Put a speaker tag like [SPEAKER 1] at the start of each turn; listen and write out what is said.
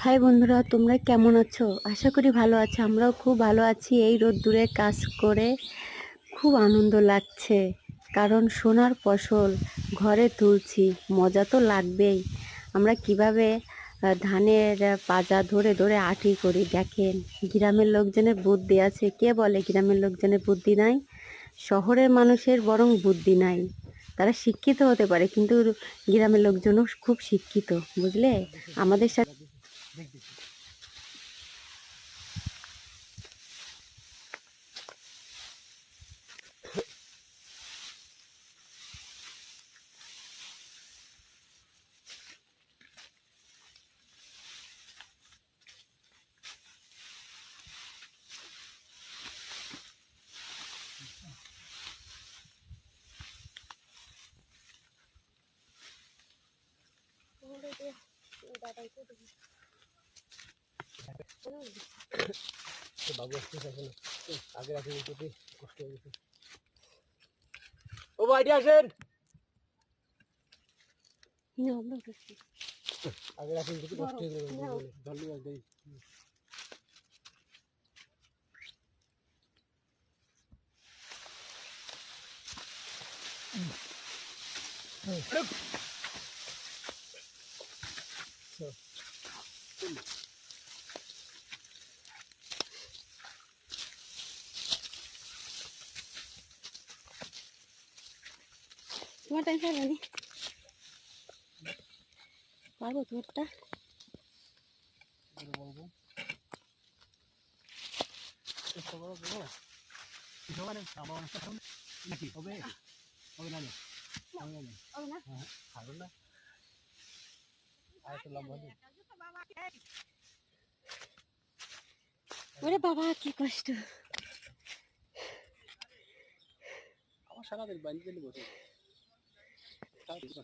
[SPEAKER 1] High বন্ধুরা, তোমরা কেমন আছো? আশা করি ভালো আছো। আমরাও খুব ভালো আছি। এই রোদ্দুরে কাজ করে খুব আনন্দ লাগছে, কারণ সোনার ফসল ঘরে তুলছি, মজা তো লাগবেই। আমরা কিভাবে ধানের পাজা ধরে ধরে আটি করি দেখেন। গ্রামের লোকজনের বুদ্ধি আছে। কে বলে গ্রামের লোকজনের বুদ্ধি নাই? শহরের মানুষের বরং বুদ্ধি নাই। তারা শিক্ষিত হতে পারে, কিন্তু গ্রামের লোকজনও খুব শিক্ষিত, বুঝলে? আমাদের সাথে
[SPEAKER 2] বাবু আসতে চাইছে না। আগে রাখি কষ্ট হয়ে গেছে। ও ভাইটি আসেন, আগে রাখি কষ্ট হয়ে গেছে। ধন্যবাদ দেই।
[SPEAKER 1] তোমার টাইম খাই জানি পারবো তোমারটা।
[SPEAKER 2] নাকি হবে হবে না খাবো না আর লম্বা
[SPEAKER 1] ওরে বাবা, কি কষ্ট!
[SPEAKER 2] আমার সারাদিন বাইরে গেলে বসে তাও কষ্ট।